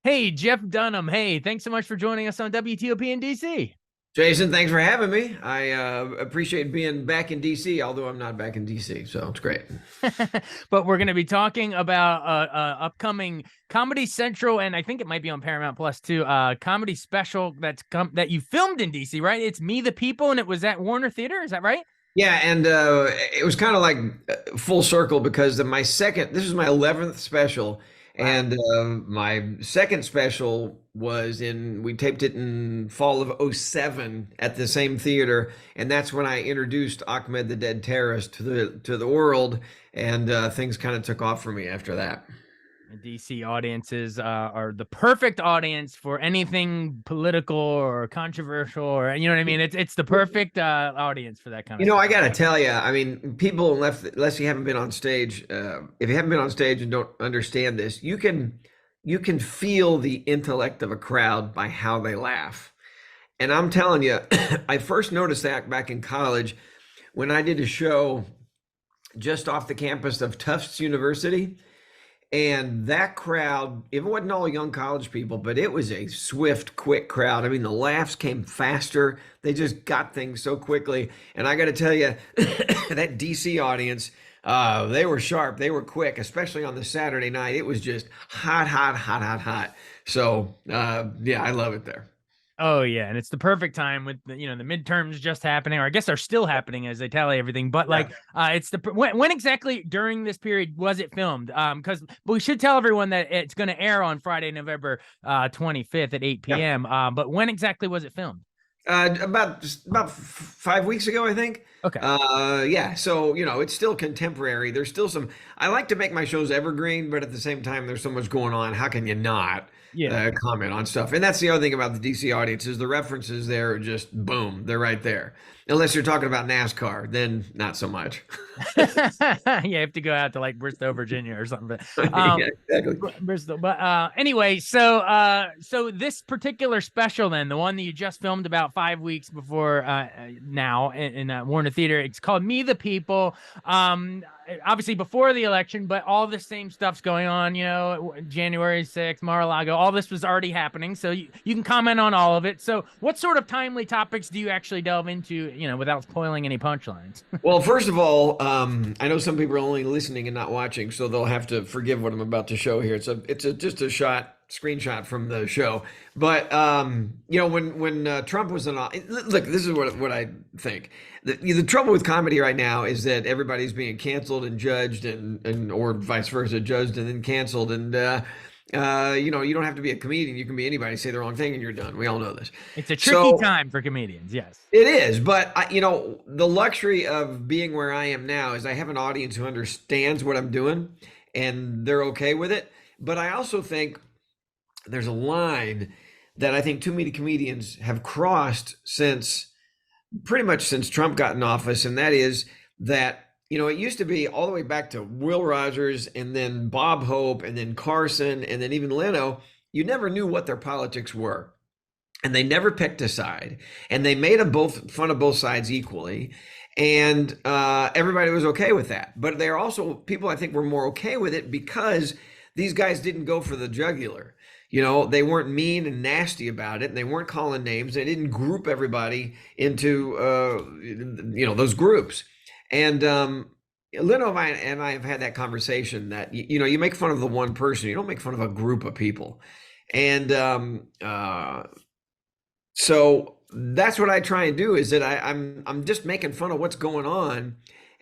Hey, Jeff Dunham. Hey, thanks so much for joining us on WTOP in DC. Jason, thanks for having me. I appreciate being back in DC, although I'm not back in DC, so it's great. But we're going to be talking about upcoming Comedy Central, and I think it might be on Paramount Plus too. Comedy special that you filmed in DC, right? It's Me the People, and it was at Warner Theater. Is that right? Yeah, and it was kind of like full circle because this was my 11th special, Wow. and my second special we taped it in fall of '07 at the same theater, and that's when I introduced Ahmed the Dead Terrorist to the world, and things kind of took off for me after that. DC audiences are the perfect audience for anything political or controversial, or you know what I mean. It's the perfect audience for that kind You of know, stuff. I gotta tell you, I mean, people, unless you haven't been on stage, if you haven't been on stage and don't understand this, you can feel the intellect of a crowd by how they laugh. And I'm telling you, I first noticed that back in college when I did a show just off the campus of Tufts University. And that crowd, it wasn't all young college people, but it was a swift, quick crowd. I mean, the laughs came faster. They just got things so quickly. And I got to tell you, that DC audience, they were sharp. They were quick, especially on the Saturday night. It was just hot, hot, hot, hot, hot. So, yeah, I love it there. Oh yeah, and it's the perfect time with the midterms just happening, or I guess they're still happening as they tally everything. But Yeah. like, it's when exactly during this period was it filmed? Because we should tell everyone that it's going to air on Friday, November 25th at 8 Yeah. p.m. But when exactly was it filmed? About 5 weeks ago, I think. Okay. Yeah. So it's still contemporary. There's still some. I like to make my shows evergreen, but at the same time, there's so much going on. How can you not Yeah. comment on stuff? And that's the other thing about the DC audience is the references there are just boom, they're right there. Unless you're talking about NASCAR, then not so much. You have to go out to like Bristow, Virginia or something. But, Yeah, exactly. Bristol. But anyway, so this particular special, then the one that you just filmed about 5 weeks before now in Warner Theater, it's called Me the People. Obviously before the election, but all the same stuff's going on. January 6th, Mar-a-Lago, all this was already happening. So you can comment on all of it. So what sort of timely topics do you actually delve into? Without spoiling any punchlines. Well, first of all, I know some people are only listening and not watching, so they'll have to forgive what I'm about to show here. It's just a screenshot from the show. But when Trump was look, this is what I think. The trouble with comedy right now is that everybody's being canceled and judged, and or vice versa, judged and then canceled, and you don't have to be a comedian. You can be anybody, say the wrong thing, and you're done. We all know this. It's a tricky So time for comedians. Yes. it is, but the luxury of being where I am now is I have an audience who understands what I'm doing, and they're okay with it. But I also think there's a line that I think too many comedians have crossed pretty much since Trump got in office, and that is that it used to be all the way back to Will Rogers and then Bob Hope and then Carson and then even Leno. You never knew what their politics were, and they never picked a side, and they made fun of both sides equally, and everybody was okay with that. But there are also people I think were more okay with it because these guys didn't go for the jugular. They weren't mean and nasty about it, and they weren't calling names. They didn't group everybody into those groups. And Leno and I have had that conversation that you make fun of the one person, you don't make fun of a group of people. And so that's what I try and do, is that I'm just making fun of what's going on.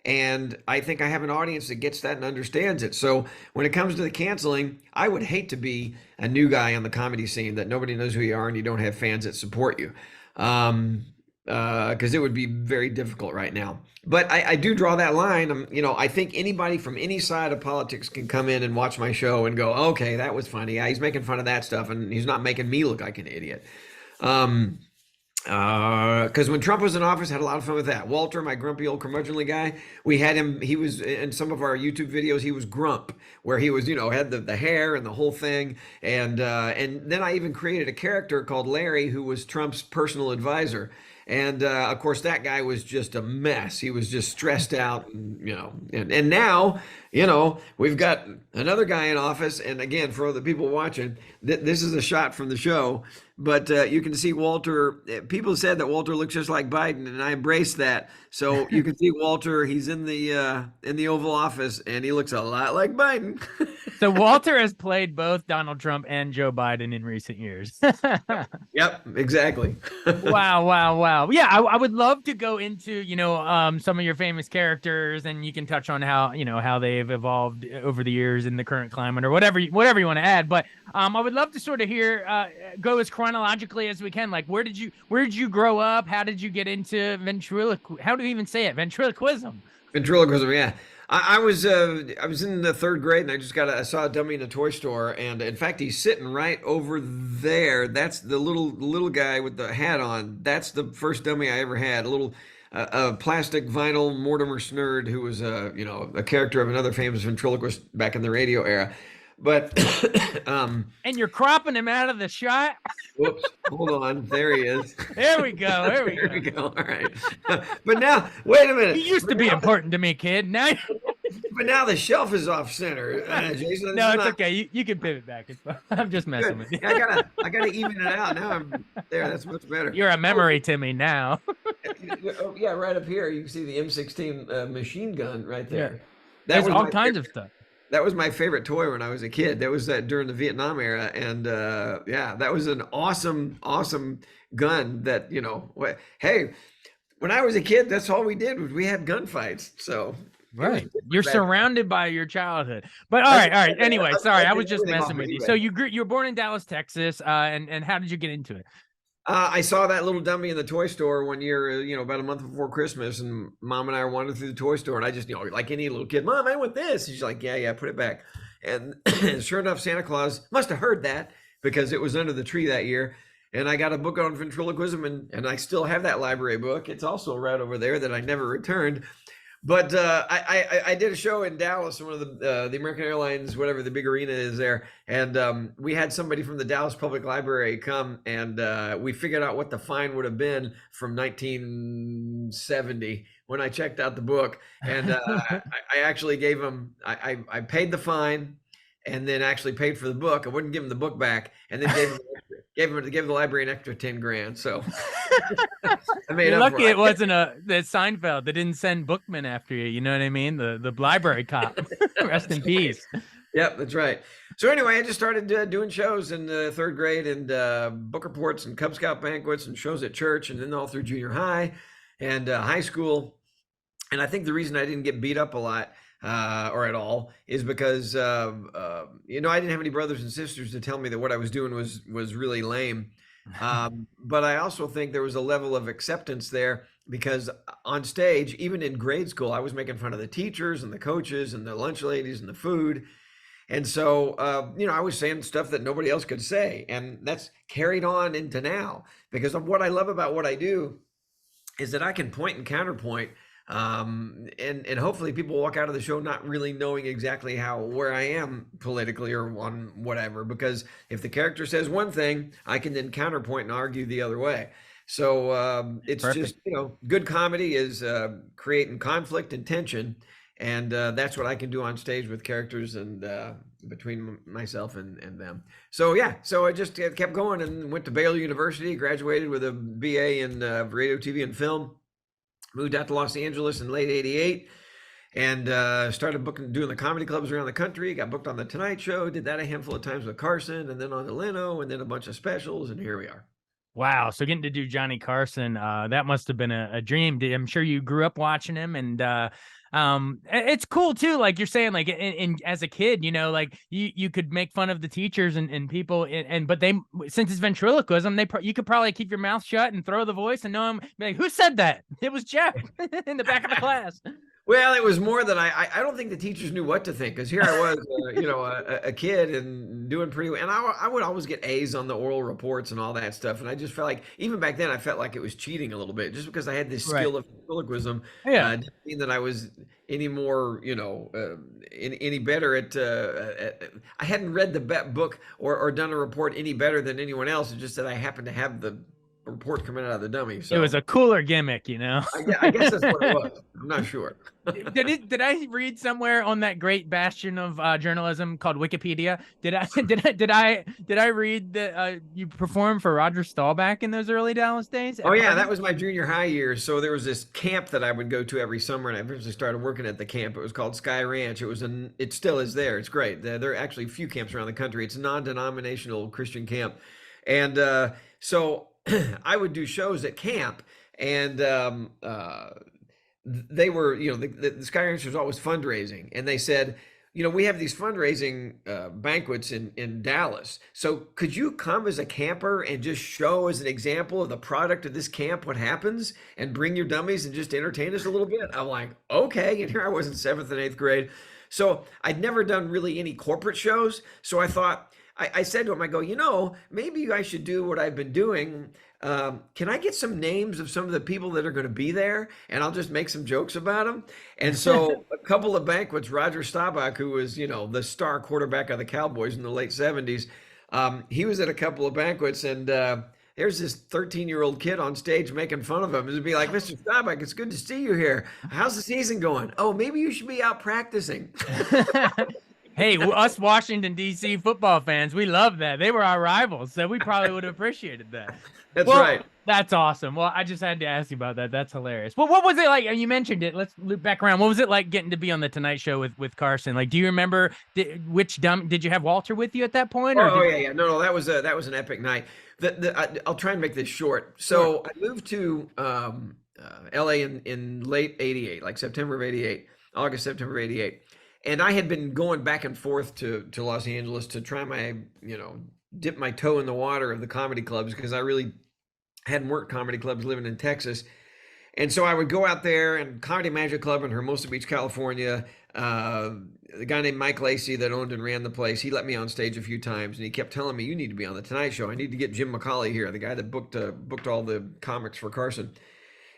And I think I have an audience that gets that and understands it. So when it comes to the canceling, I would hate to be a new guy on the comedy scene that nobody knows who you are and you don't have fans that support you. Because it would be very difficult right now. But I do draw that line. I think anybody from any side of politics can come in and watch my show and go, okay, that was funny. Yeah, he's making fun of that stuff, and he's not making me look like an idiot. Because when Trump was in office, I had a lot of fun with that. Walter, my grumpy old curmudgeonly guy, we had him. He was in some of our YouTube videos. He was Grump, where he was, had the hair and the whole thing. And then I even created a character called Larry, who was Trump's personal advisor. And of course, that guy was just a mess. He was just stressed out, and and now, we've got another guy in office. And again, for the people watching, this is a shot from the show, but you can see Walter. People said that Walter looks just like Biden, and I embraced that. So you can see Walter. He's in the Oval Office, and he looks a lot like Biden. So Walter has played both Donald Trump and Joe Biden in recent years. Yep, exactly. Wow. Yeah, I would love to go into, some of your famous characters, and you can touch on how they've evolved over the years in the current climate, or whatever you want to add. But I would love to sort of go as chronologically as we can. Like, where did you grow up? How did you get into how do you even say it? Ventriloquism. Ventriloquism, yeah. I was in the third grade, and I saw a dummy in a toy store, and in fact he's sitting right over there. That's the little guy with the hat on. That's the first dummy I ever had. A little plastic vinyl Mortimer Snurd, who was a character of another famous ventriloquist back in the radio era. But and you're cropping him out of the shot. Whoops! Hold on, there he is. There we go. There we go. All right. But now, wait a minute. He used to be important to me, kid. Now, but now the shelf is off center. Jason, no, it's okay. You can pivot back. I'm just messing with you. I gotta even it out. Now I'm there. That's much better. You're a memory to me now. Yeah, right up here you can see the M16 machine gun right there. Yeah. There's all kinds of stuff. That was my favorite toy when I was a kid. That was during the Vietnam era, and that was an awesome gun. That hey, when I was a kid, that's all we did was we had gunfights. So right, you're surrounded by your childhood. But all right. Anyway, sorry, I was just messing with you. So you were born in Dallas, Texas, and how did you get into it? I saw that little dummy in the toy store one year, about a month before Christmas, and Mom and I wandered through the toy store, and I just, like any little kid, Mom, I want this. She's like, yeah, put it back. And sure enough, Santa Claus must have heard that because it was under the tree that year. And I got a book on ventriloquism, and I still have that library book. It's also right over there that I never returned. But I did a show in Dallas, one of the American Airlines, whatever the big arena is there, and we had somebody from the Dallas Public Library come, and we figured out what the fine would have been from 1970 when I checked out the book, and I actually gave him, I paid the fine, and then actually paid for the book. I wouldn't give him the book back, and then gave the library an extra 10 grand. So I made You're up lucky it wasn't the Seinfeld. They didn't send Bookman after you. You know what I mean? The library cop. Rest in peace. Yep, that's right. So anyway, I just started doing shows in the third grade, and book reports and Cub Scout banquets and shows at church, and then all through junior high and high school. And I think the reason I didn't get beat up a lot or at all is because I didn't have any brothers and sisters to tell me that what I was doing was really lame. But I also think there was a level of acceptance there because on stage, even in grade school, I was making fun of the teachers and the coaches and the lunch ladies and the food. And so, I was saying stuff that nobody else could say. And that's carried on into now, because of what I love about what I do is that I can point and counterpoint. And hopefully people walk out of the show not really knowing exactly where I am politically or on whatever, because if the character says one thing, I can then counterpoint and argue the other way. So it's Perfect. Just, good comedy is creating conflict and tension. And that's what I can do on stage with characters and between myself and them. So, so I just kept going and went to Baylor University, graduated with a BA in radio, TV, and film. Moved out to Los Angeles in late '88 and started doing the comedy clubs around the country. Got booked on The Tonight Show, did that a handful of times with Carson, and then on the Leno, and then a bunch of specials, and here we are. Wow. So getting to do Johnny Carson, that must have been a dream. I'm sure you grew up watching him, and it's cool too. Like you're saying, like in as a kid, like you could make fun of the teachers and people, but since it's ventriloquism, you could probably keep your mouth shut and throw the voice and know him. Be like, who said that? It was Jeff in the back of the class. Well, it was more that I don't think the teachers knew what to think, because here I was, a kid and doing pretty well. And I would always get A's on the oral reports and all that stuff. And I just felt like, even back then, I felt like it was cheating a little bit, just because I had this skill of ventriloquism. Didn't mean that I was any more, any better at I hadn't read the book or done a report any better than anyone else. It's just that I happened to have the report coming out of the dummy. So It was a cooler gimmick, you know. I guess that's what it was. I'm not sure. Did I read somewhere on that great bastion of journalism called Wikipedia? Did I read that you performed for Roger Staubach in those early Dallas days? Oh yeah, that was my junior high years. So there was this camp that I would go to every summer, and I eventually started working at the camp. It was called Sky Ranch. It still is there. It's great. There are actually a few camps around the country. It's a non-denominational Christian camp, and so I would do shows at camp, and they were, the Sky Ranch was always fundraising, and they said, we have these fundraising banquets in Dallas. So could you come as a camper and just show as an example of the product of this camp what happens, and bring your dummies and just entertain us a little bit? I'm like, okay. And here I was in 7th and 8th grade. So I'd never done really any corporate shows. So I thought, I said to him, I go, maybe I should do what I've been doing. Can I get some names of some of the people that are going to be there, and I'll just make some jokes about them? And so a couple of banquets, Roger Staubach, who was, the star quarterback of the Cowboys in the late 70s, he was at a couple of banquets, and there's this 13-year-old kid on stage making fun of him. It'd be like, Mr. Staubach, it's good to see you here. How's the season going? Oh, maybe you should be out practicing. Hey, us Washington, D.C. football fans, we love that. They were our rivals, so we probably would have appreciated that. That's right. That's awesome. Well, I just had to ask you about that. That's hilarious. Well, what was it like? You mentioned it. Let's loop back around. What was it like getting to be on the Tonight Show with Carson? Like, do you remember did you have Walter with you at that point? Yeah. No, that was an epic night. I'll try and make this short. So I moved to LA in late '88, like September of '88, September of '88. And I had been going back and forth to Los Angeles to try my, dip my toe in the water of the comedy clubs, because I really hadn't worked comedy clubs living in Texas. And so I would go out there, and Comedy Magic Club in Hermosa Beach, California, the guy named Mike Lacey that owned and ran the place, he let me on stage a few times, and he kept telling me, you need to be on the Tonight Show. I need to get Jim McCauley here, the guy that booked all the comics for Carson.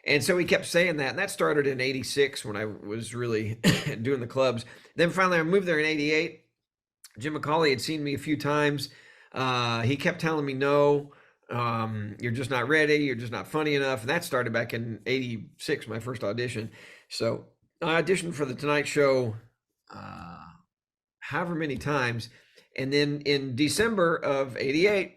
And so he kept saying that, and that started in '86 when I was really doing the clubs. Then finally I moved there in '88. Jim McCauley had seen me a few times. He kept telling me, no, you're just not ready. You're just not funny enough. And that started back in '86, my first audition. So I auditioned for the Tonight Show however many times. And then in December of '88,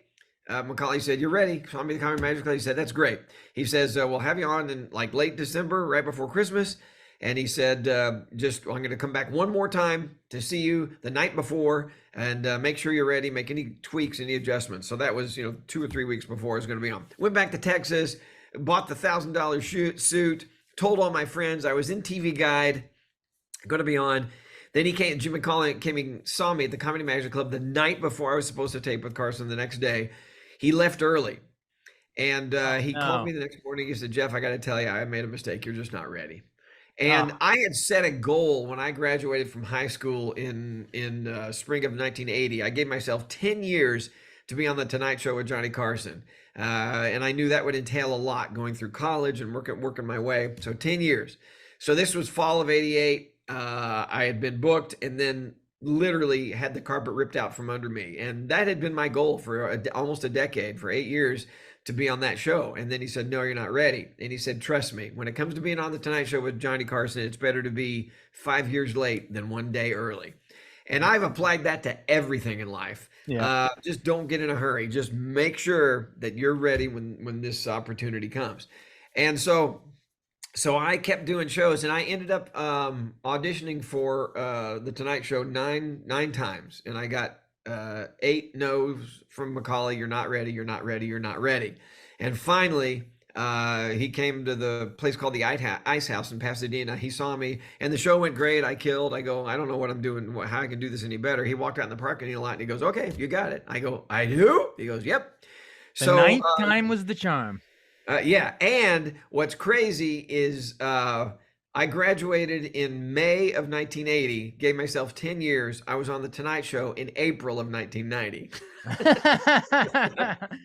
McCauley said, you're ready. Saw me the Comedy Magic Club. He said, that's great. He says, we'll have you on in like late December, right before Christmas. And he said, I'm going to come back one more time to see you the night before, and make sure you're ready, make any tweaks, any adjustments. So that was, 2 or 3 weeks before I was going to be on. Went back to Texas, bought the $1,000 suit, told all my friends I was in TV Guide, going to be on. Then Jim McCauley came and saw me at the Comedy Magic Club the night before I was supposed to tape with Carson the next day. He left early, and he called me the next morning. He said, Jeff, I got to tell you, I made a mistake. You're just not ready. And I had set a goal when I graduated from high school in spring of 1980. I gave myself 10 years to be on the Tonight Show with Johnny Carson. And I knew that would entail a lot, going through college and working my way. So 10 years. So this was fall of '88. I had been booked, and then literally had the carpet ripped out from under me. And that had been my goal for almost a decade, for 8 years, to be on that show. And then he said, no, you're not ready. And he said, trust me, when it comes to being on the Tonight Show with Johnny Carson, it's better to be 5 years late than 1 day early. And I've applied that to everything in life. Yeah. Just don't get in a hurry. Just make sure that you're ready when this opportunity comes. And so I kept doing shows, and I ended up auditioning for the Tonight Show nine times, and I got 8 no's from McCauley. You're not ready. You're not ready. You're not ready. And finally, he came to the place called the Ice House in Pasadena. He saw me, and the show went great. I killed. I go, I don't know what I'm doing, how I can do this any better. He walked out in the parking lot, and he goes, okay, you got it. I go, I do? He goes, yep. The ninth time was the charm. Yeah. And what's crazy is I graduated in May of 1980, gave myself 10 years. I was on the Tonight Show in April of 1990.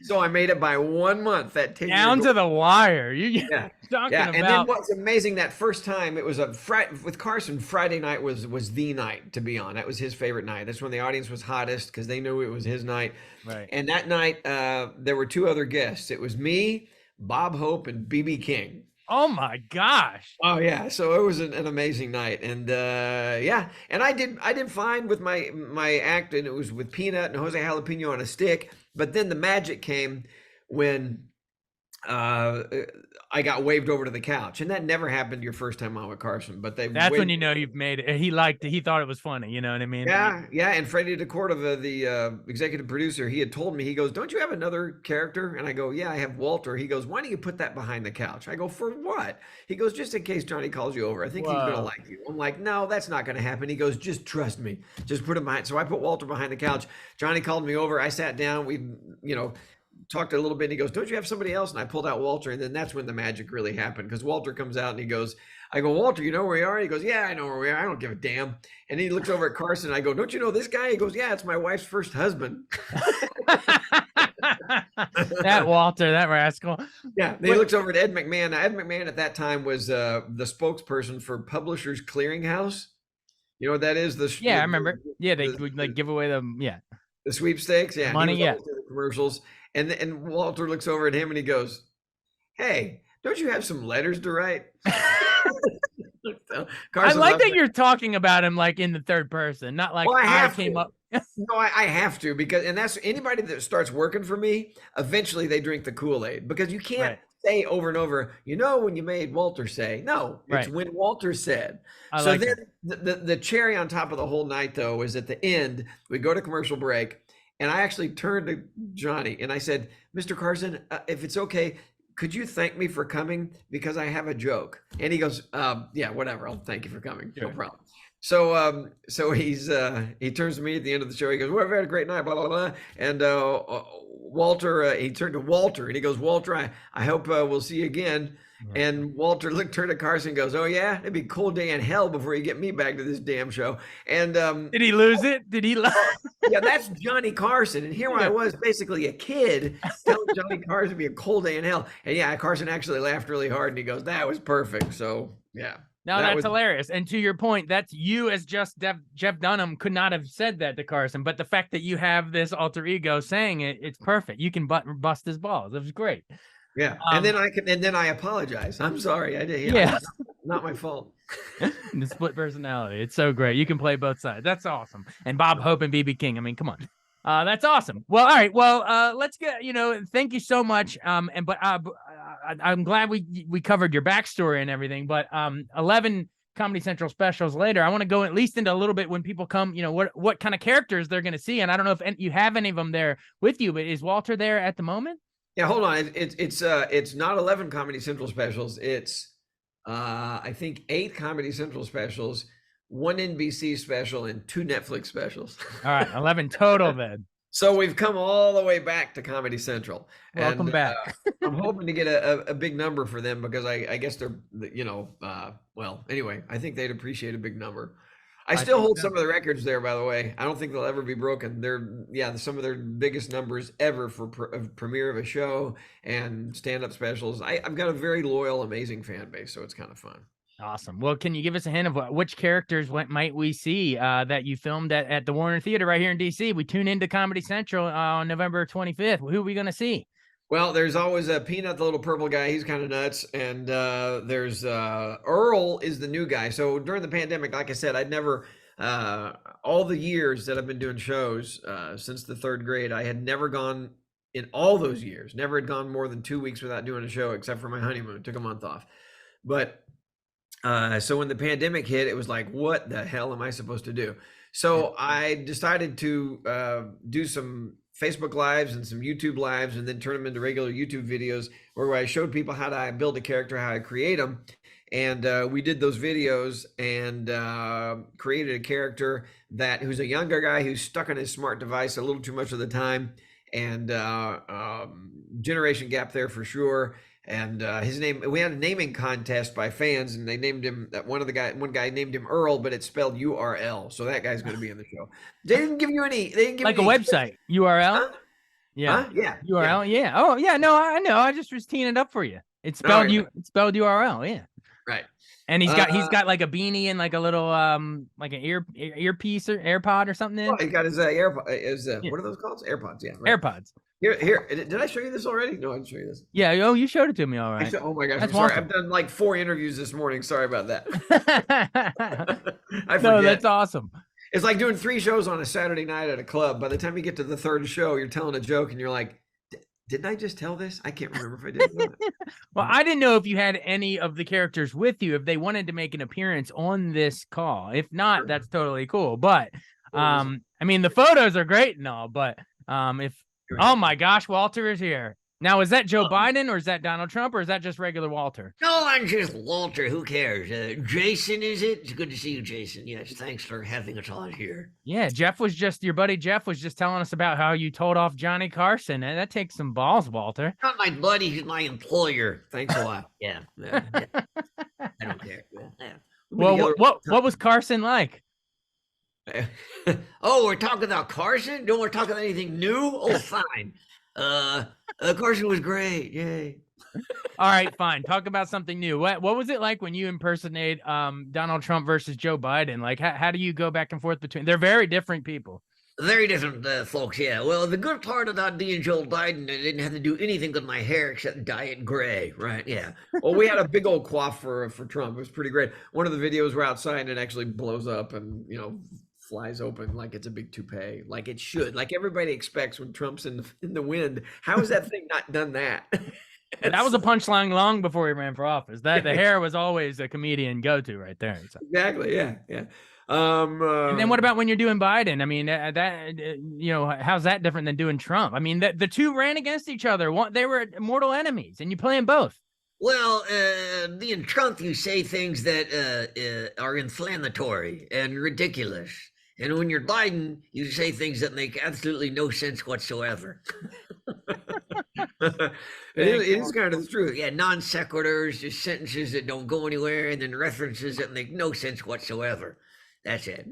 So I made it by 1 month. That 10 down to the wire. Yeah. And then what's amazing, that first time, it was with Carson, Friday night was the night to be on. That was his favorite night. That's when the audience was hottest, because they knew it was his night. Right. And that night, there were 2 other guests. It was me, Bob Hope, and BB King. Oh my gosh. Oh yeah, so it was an amazing night, and yeah, and I did fine with my act, and it was with Peanut and Jose Jalapeno on a stick. But then the magic came when uh, I got waved over to the couch, and that never happened your first time on with Carson. But That's when waved. you know you've made it. He liked it. He thought it was funny. You know what I mean? Yeah. And Freddie DeCordova, the executive producer, he had told me, he goes, "Don't you have another character?" And I go, "Yeah, I have Walter." He goes, "Why don't you put that behind the couch?" I go, "For what?" He goes, "Just in case Johnny calls you over. I think he's gonna Whoa. like you." I'm like, "No, that's not gonna happen." He goes, "Just trust me. Just put him behind." So I put Walter behind the couch. Johnny called me over. I sat down. We, talked a little bit. And he goes, "Don't you have somebody else?" And I pulled out Walter, and then that's when the magic really happened, because Walter comes out and he goes, I go, "Walter, you know where we are?" He goes, "Yeah, I know where we are. I don't give a damn." And he looks over at Carson. And I go, "Don't you know this guy?" He goes, "Yeah, it's my wife's first husband." That Walter, that rascal. Yeah. Then he looks over at Ed McMahon. Now, Ed McMahon at that time was the spokesperson for Publishers Clearinghouse. You know what that is? Yeah, I remember. Yeah, they would like give away the sweepstakes. Yeah, money. he was always doing the commercials. And Walter looks over at him and he goes, "Hey, don't you have some letters to write?" So, I like that you're talking about him like in the third person, not like I came up. No, I have to, because, and that's anybody that starts working for me, eventually they drink the Kool-Aid, because you can't say over and over, when you made Walter say. No, it's when Walter said. So then the cherry on top of the whole night, though, is at the end, we go to commercial break, and I actually turned to Johnny and I said, "Mr. Carson, if it's okay, could you thank me for coming? Because I have a joke." And he goes, "Yeah, whatever. I'll thank you for coming. No problem." So, he turns to me at the end of the show. He goes, "Well, we've had a great night, blah, blah, blah." And Walter, he turned to Walter and he goes, "Walter, I hope we'll see you again." And Walter turned to Carson and goes, "Oh yeah, it'd be a cold day in hell before you get me back to this damn show." And did he lose it? Did he? Yeah, that's Johnny Carson. And here I was, basically a kid, telling Johnny Carson it'd be a cold day in hell. And yeah, Carson actually laughed really hard and he goes, "That was perfect." So yeah. No, that's hilarious. And to your point, that's you as just Jeff Dunham could not have said that to Carson. But the fact that you have this alter ego saying it, it's perfect. You can bust his balls. It was great. Yeah. And then I apologize. "I'm sorry. I did. Yeah. Not my fault." The split personality. It's so great. You can play both sides. That's awesome. And Bob Hope and BB King. I mean, come on. That's awesome. Well, all right. Well, let's get, thank you so much. I'm glad we covered your backstory and everything, but 11 Comedy Central specials later, I want to go at least into a little bit when people come, what kind of characters they're going to see. And I don't know if you have any of them there with you, but is Walter there at the moment? Yeah, hold on. It's not 11 Comedy Central specials. It's I think 8 Comedy Central specials, 1 NBC special, and 2 Netflix specials. All right, 11 total then. So we've come all the way back to Comedy Central. Welcome back. I'm hoping to get a big number for them, because I guess they're, well, anyway, I think they'd appreciate a big number. I still hold some of the records there, by the way. I don't think they'll ever be broken. They're, some of their biggest numbers ever for premiere of a show and stand-up specials. I've got a very loyal, amazing fan base, so it's kind of fun. Awesome. Well, can you give us a hint of which characters might we see that you filmed at the Warner Theater right here in DC? We tune into Comedy Central on November 25th. Who are we going to see? Well, there's always a Peanut, the little purple guy. He's kind of nuts. And there's Earl is the new guy. So during the pandemic, like I said, I'd never, all the years that I've been doing shows since the 3rd grade, I had never gone, in all those years, never had gone more than 2 weeks without doing a show, except for my honeymoon. Took a month off. But so when the pandemic hit, it was like, what the hell am I supposed to do? So I decided to do some Facebook Lives and some YouTube Lives, and then turn them into regular YouTube videos where I showed people how to build a character, how I create them. And we did those videos and created a character who's a younger guy who's stuck on his smart device a little too much of the time, and generation gap there for sure. And his name, we had a naming contest by fans, and they named him, one guy named him Earl, but it's spelled URL. So that guy's going to be in the show. They didn't give you any, they didn't give like any, a website URL. Huh? Yeah. Huh? Yeah. URL. Yeah. Oh yeah. No, I know. I just was teeing it up for you. It's spelled it's spelled URL. Yeah. Right. And he's got like a beanie and like a little like an earpiece or AirPod or something in. Well, he got his AirPod. What are those called? AirPods. Yeah. Right. AirPods. Here. Did I show you this already? No, I didn't show you this. Yeah. Oh, you showed it to me. All right. Oh my gosh, That's I'm sorry. Walter. I've done like 4 interviews this morning. Sorry about that. I No, forget. that's awesome. It's like doing 3 shows on a Saturday night at a club. By the time you get to the 3rd show, you're telling a joke and you're like, didn't I just tell this? I can't remember if I did. Well, I didn't know if you had any of the characters with you, if they wanted to make an appearance on this call. If not, that's totally cool. But I mean, the photos are great and all, but if oh my gosh, Walter is here. Now, is that Joe Biden or is that Donald Trump or is that just regular Walter? No, I'm just Walter. Who cares? Jason, is it? It's good to see you, Jason. Yes, thanks for having us on here. Yeah, your buddy Jeff was just telling us about how you told off Johnny Carson. And that takes some balls, Walter. Not my buddy, he's my employer. Thanks a lot. Yeah. I don't care. Yeah. Well, what was Carson like? Oh, we're talking about Carson? No, we're talking about anything new? Oh, fine. Carson was great. Yay. All right, fine. Talk about something new. What was it like when you impersonate Donald Trump versus Joe Biden? Like, how do you go back and forth between? They're very different people. Very different folks, yeah. Well, the good part about being Joe Biden, I didn't have to do anything with my hair except dye it gray, right? Yeah. Well, we had a big old coif for Trump. It was pretty great. One of the videos we're outside and it actually blows up and, flies open like it's a big toupee, like it should, like everybody expects when Trump's in the wind. How has that thing not done that? That was a punchline long before he ran for office. That the hair was always a comedian go-to right there. So. Exactly. Yeah. And then what about when you're doing Biden? I mean, how's that different than doing Trump? I mean, the two ran against each other. They were mortal enemies, and you play them both. Well, being Trump, you say things that are inflammatory and ridiculous. And when you're Biden, you say things that make absolutely no sense whatsoever. it is kind of the truth. Yeah, non sequiturs, just sentences that don't go anywhere, and then references that make no sense whatsoever. That's it.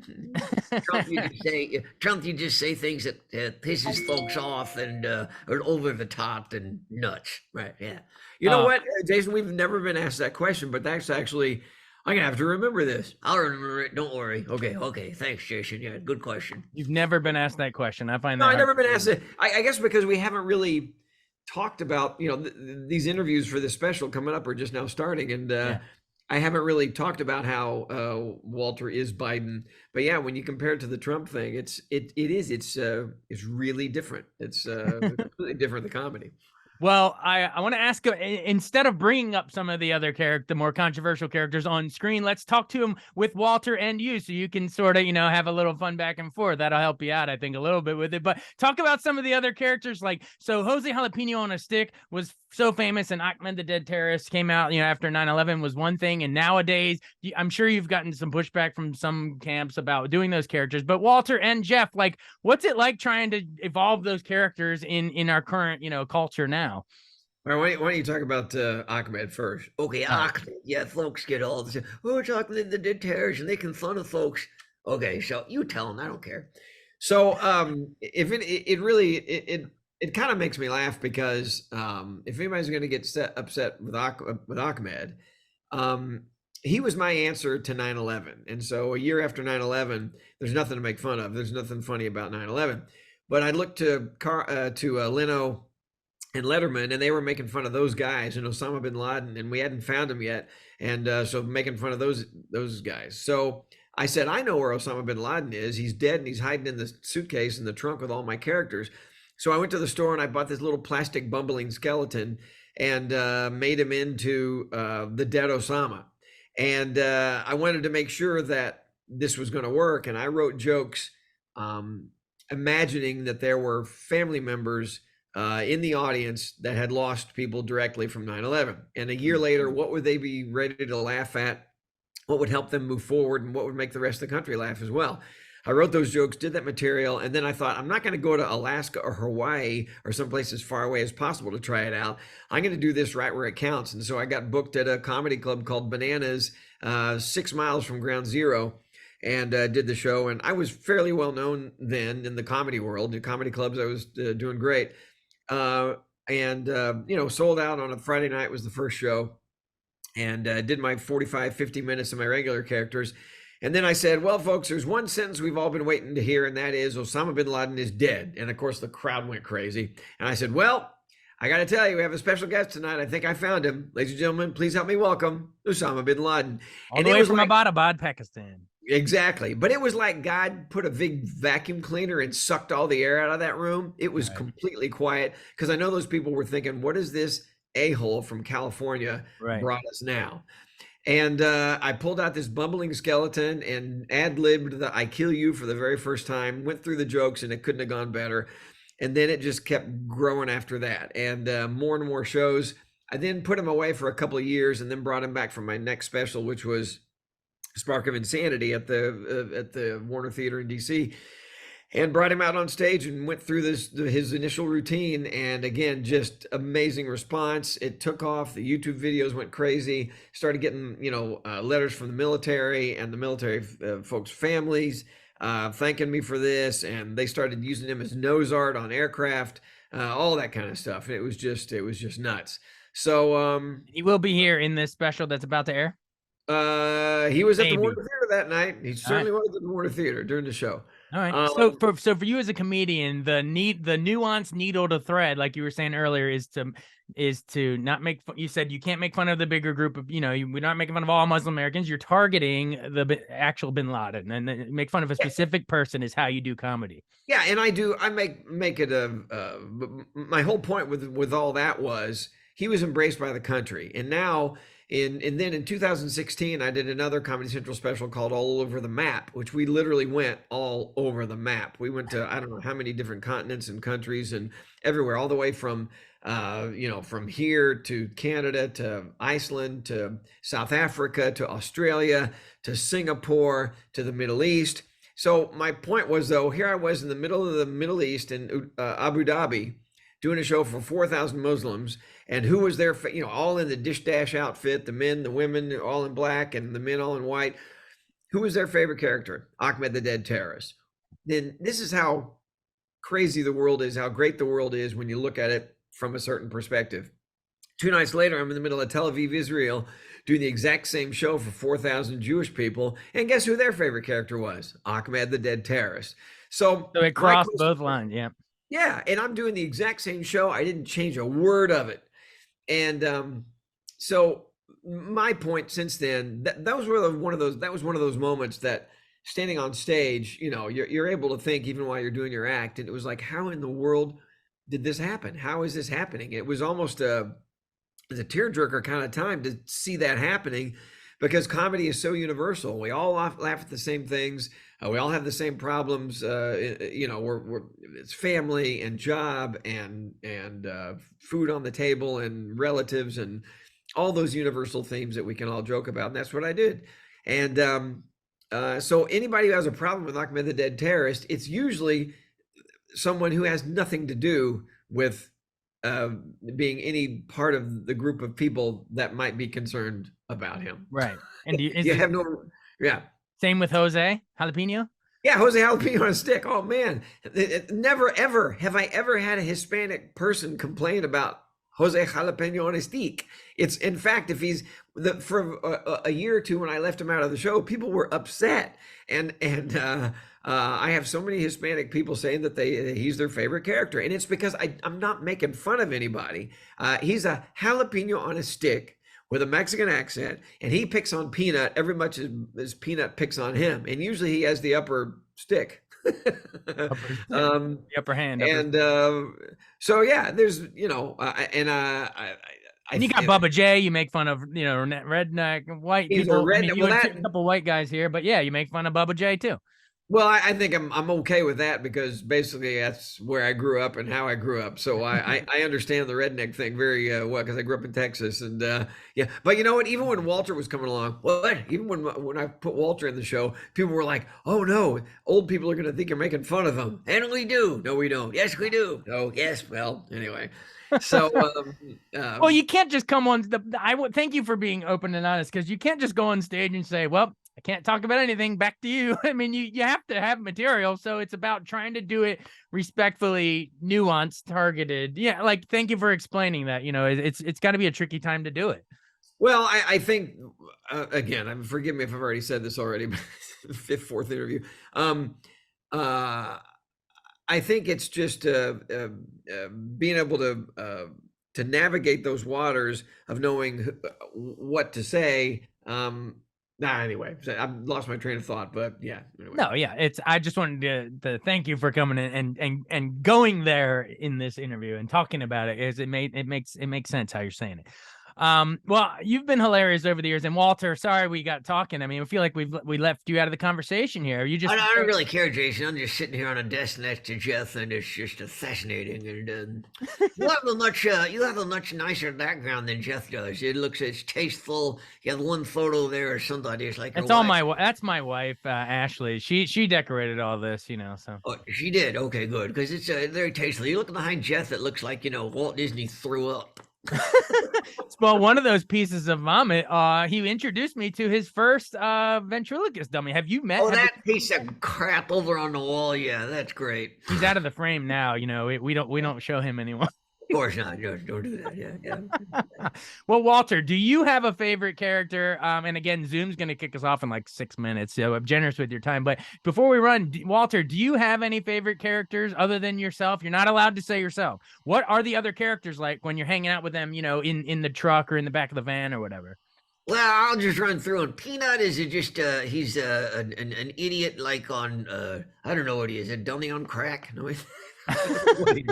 Trump, you just say things that pisses folks off and are over the top and nuts. Right? Yeah. You know what, Jason? We've never been asked that question, but that's actually. I'm gonna have to remember this. I'll remember it. Don't worry. Okay. Thanks, Jason. Yeah, good question. You've never been asked that question. I find that. No, I've never been asked it. I guess because we haven't really talked about, these interviews for this special coming up are just now starting, and I haven't really talked about how Walter is Biden. But yeah, when you compare it to the Trump thing, it's really different. It's completely different, the comedy. Well, I want to ask, instead of bringing up some of the other the more controversial characters on screen, let's talk to him with Walter and you, so you can sort of, have a little fun back and forth. That'll help you out, I think, a little bit with it. But talk about some of the other characters. So Jose Jalapeno on a Stick was so famous, and Ahmed the Dead Terrorist came out, after 9/11 was one thing. And nowadays, I'm sure you've gotten some pushback from some camps about doing those characters. But Walter and Jeff, what's it like trying to evolve those characters in our current, culture now? All right, why don't you talk about Ahmed first? Okay, Ahmed. Yeah, folks get all this. Oh, it's Ahmed the Dead Terrorist, and they can fun of folks. Okay, so you tell them. I don't care. So, if it kind of makes me laugh because if anybody's going to get upset with Ahmed, he was my answer to 9/11, and so a year after 9/11, there's nothing to make fun of. There's nothing funny about 9/11. But I looked to Leno and Letterman, and they were making fun of those guys and Osama bin Laden, and we hadn't found him yet, and so making fun of those guys. So I said, I know where Osama bin Laden is. He's dead, and he's hiding in the suitcase in the trunk with all my characters. So I went to the store and I bought this little plastic bumbling skeleton and made him into the dead Osama. And I wanted to make sure that this was going to work, and I wrote jokes imagining that there were family members in the audience that had lost people directly from 9/11. And a year later, what would they be ready to laugh at? What would help them move forward, and what would make the rest of the country laugh as well? I wrote those jokes, did that material, and then I thought, I'm not going to go to Alaska or Hawaii or someplace as far away as possible to try it out. I'm going to do this right where it counts. And so I got booked at a comedy club called Bananas, 6 miles from Ground Zero, and did the show. And I was fairly well known then in the comedy world. In comedy clubs, I was doing great. Sold out on a Friday night was the first show, and did my 45, 50 minutes of my regular characters. And then I said, well, folks, there's one sentence we've all been waiting to hear, and that is Osama bin Laden is dead. And of course, the crowd went crazy. And I said, well, I got to tell you, we have a special guest tonight. I think I found him. Ladies and gentlemen, please help me welcome Osama bin Laden. All the way from Abbottabad, Pakistan. Exactly. But it was like God put a big vacuum cleaner and sucked all the air out of that room. It was completely quiet, because I know those people were thinking, what is this a-hole from California brought us now? And I pulled out this bumbling skeleton and ad-libbed the I kill you for the very first time, went through the jokes, and it couldn't have gone better. And then it just kept growing after that, and more and more shows. I then put him away for a couple of years, and then brought him back for my next special, which was Spark of Insanity at the Warner Theater in DC, and brought him out on stage and went through his initial routine. And again, just amazing response. It took off. The YouTube videos went crazy. Started getting, letters from the military and the military folks' families thanking me for this. And they started using him as nose art on aircraft, all that kind of stuff. It was just nuts. So he will be here in this special that's about to air. He was at the Warner Theater that night. He certainly was at the Warner Theater during the show. All right. So for you as a comedian, the nuanced needle to thread, like you were saying earlier, is to not make fun. You said you can't make fun of the bigger group of, we're not making fun of all Muslim Americans. You're targeting the actual bin Laden, and make fun of a specific person is how you do comedy. Yeah, and I make it my whole point with all that was he was embraced by the country, and now. And then in 2016, I did another Comedy Central special called All Over the Map, which we literally went all over the map. We went to, I don't know how many different continents and countries and everywhere, all the way from, from here to Canada, to Iceland, to South Africa, to Australia, to Singapore, to the Middle East. So my point was, though, here I was in the middle of the Middle East in Abu Dhabi, doing a show for 4,000 Muslims. And who was there, all in the dish dash outfit, the men, the women, all in black, and the men all in white. Who was their favorite character? Ahmed the Dead Terrorist. Then this is how crazy the world is, how great the world is when you look at it from a certain perspective. 2 nights later, I'm in the middle of Tel Aviv, Israel, doing the exact same show for 4,000 Jewish people. And guess who their favorite character was? Ahmed the Dead Terrorist. So it crossed both lines, yeah. Yeah, and I'm doing the exact same show. I didn't change a word of it. And so my point since then, that was one of those moments that standing on stage, you're able to think even while you're doing your act. And it was like, how in the world did this happen? How is this happening? It was almost a tearjerker kind of time to see that happening, because comedy is so universal. We all laugh at the same things. We all have the same problems. It's family and job and food on the table and relatives and all those universal themes that we can all joke about. And that's what I did. And so anybody who has a problem with Ahmed the Dead Terrorist, it's usually someone who has nothing to do with being any part of the group of people that might be concerned about him. Right. And same with Jose Jalapeno? Yeah, Jose Jalapeno on a stick. Oh, man. Never, ever have I ever had a Hispanic person complain about Jose Jalapeno on a stick. It's, in fact, if he's for a year or two when I left him out of the show, people were upset. And I have so many Hispanic people saying that he's their favorite character. And it's because I'm not making fun of anybody. He's a jalapeno on a stick with a Mexican accent, and he picks on Peanut every much as Peanut picks on him. And usually he has the upper stick. The upper hand. So yeah, there's, and you got Bubba J. You make fun of, redneck white people. You have a couple white guys here, but yeah, you make fun of Bubba J too. Well, I think I'm okay with that, because basically that's where I grew up and how I grew up. So I understand the redneck thing very well, because I grew up in Texas. And yeah, but you know what? Even when Walter was coming along, even when I put Walter in the show, people were like, "Oh no, old people are going to think you're making fun of them." And we do. No, we don't. Yes, we do. Oh, yes. Well, anyway. So, well, you can't just come on. I would thank you for being open and honest, because you can't just go on stage and say, "Well, I can't talk about anything. Back to you." I mean, you have to have material. So it's about trying to do it respectfully, nuanced, targeted. Yeah. Like, thank you for explaining that. It's got to be a tricky time to do it. Well, I think again, forgive me if I've already said this already, but fifth, fourth interview. Uh, I think it's just being able to navigate those waters of knowing what to say. Anyway, I've lost my train of thought, but yeah. Anyway. No, yeah, it's. I just wanted to thank you for coming in and going there in this interview and talking about it. Is it makes sense how you're saying it. Well, you've been hilarious over the years, and Walter, sorry we got talking. I mean, I feel like we left you out of the conversation here. You just I don't really care, Jason. I'm just sitting here on a desk next to Jeff, and it's just fascinating. And you have a much nicer background than Jeff does. It's tasteful. You have one photo there or somebody. It's like that's all that's my wife, Ashley. She decorated all this, So oh, she did. Okay, good, because it's very tasteful. You look behind Jeff, it looks like Walt Disney threw up. Well, one of those pieces of vomit, he introduced me to his first ventriloquist dummy. Have you met? Oh, that piece of crap over on the wall. Yeah, that's great. He's out of the frame now. We don't show him anymore. Of course not. Don't do that. Yeah. Well, Walter, do you have a favorite character? And again, Zoom's going to kick us off in like 6 minutes, so I'm generous with your time. But before we run, Walter, do you have any favorite characters other than yourself? You're not allowed to say yourself. What are the other characters like when you're hanging out with them, in the truck or in the back of the van or whatever? Well, I'll just run through. And Peanut is just he's an idiot like on I don't know what he is, a dummy on crack. No, we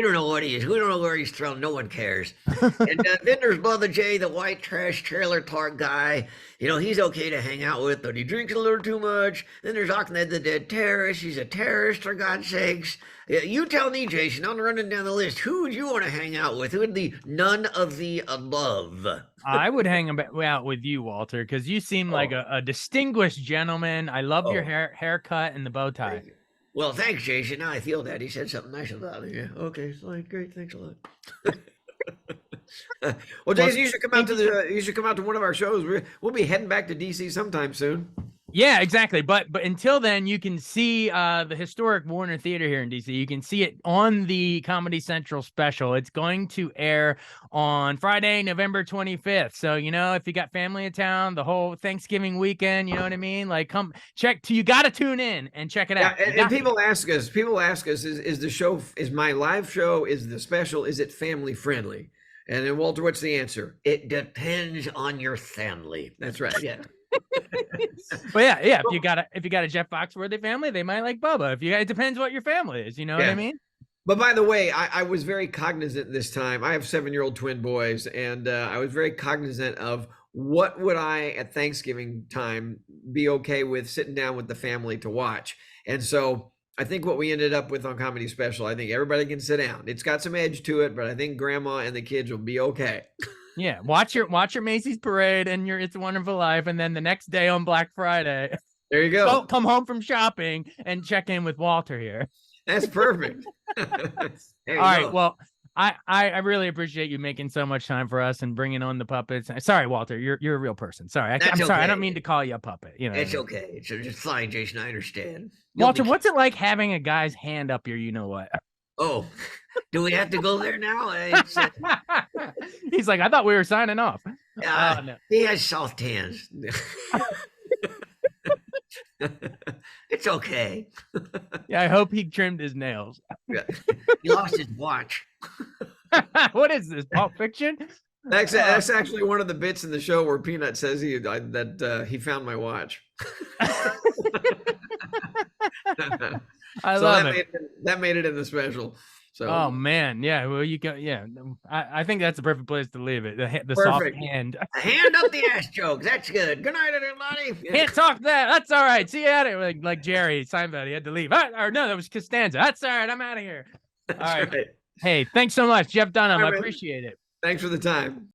don't know what he is. We don't know where he's from. No one cares. And then there's Brother Jay, the white trash trailer park guy. He's okay to hang out with, but he drinks a little too much. Then there's Ahmed, the dead terrorist. He's a terrorist, for God's sakes. You tell me, Jason. I'm running down the list. Who would you want to hang out with? Who would be none of the above? I would hang out with you, Walter, because you seem like a distinguished gentleman. I love your haircut and the bow tie. Well, thanks, Jason. Now I feel that he said something nice about me. Yeah. Okay, fine, great. Thanks a lot. Well, Jason, you should come out to one of our shows. We'll be heading back to DC sometime soon. Yeah, exactly. But until then, you can see the historic Warner Theater here in DC. You can see it on the Comedy Central special. It's going to air on Friday, November 25th. So, if you got family in town, the whole Thanksgiving weekend, you know what I mean? Like, come check. You got to tune in and check it out. And people ask us, is the show, is my live show, is the special, is it family friendly? And then, Walter, what's the answer? It depends on your family. That's right. Yeah. But yeah, if you got a Jeff Foxworthy family, they might like Bubba. It depends what your family is, what I mean? But by the way, I was very cognizant this time. I have 7-year-old twin boys, and I was very cognizant of what would I at Thanksgiving time be okay with sitting down with the family to watch. And so I think what we ended up with on Comedy Special, I think everybody can sit down. It's got some edge to it, but I think Grandma and the kids will be okay. Yeah, watch your Macy's parade and your It's a Wonderful Life, and then the next day on Black Friday, there you go. Come home from shopping and check in with Walter here. That's perfect. All right, well, I really appreciate you making so much time for us and bringing on the puppets. Sorry, Walter, you're a real person. Sorry, I'm sorry. I don't mean to call you a puppet. It's okay. It's just fine, Jason. I understand. Walter, what's it like having a guy's hand up your what? Oh, do we have to go there now? He's like, I thought we were signing off. No. He has soft hands. It's okay. Yeah, I hope he trimmed his nails. He lost his watch. What is this, Pulp Fiction? That's actually one of the bits in the show where Peanut says he found my watch. I love it. That made it in the special. So. Oh man, yeah. Well, you go. Yeah, I think that's the perfect place to leave it. The soft hand. A hand up the ass joke. That's good. Good night, everybody. Can't talk that. That's all right. See you at it. Like Jerry Seinfeld, he had to leave. Or no, that was Costanza. That's all right. I'm out of here. All right. Hey, thanks so much, Jeff Dunham. I appreciate it. Thanks for the time.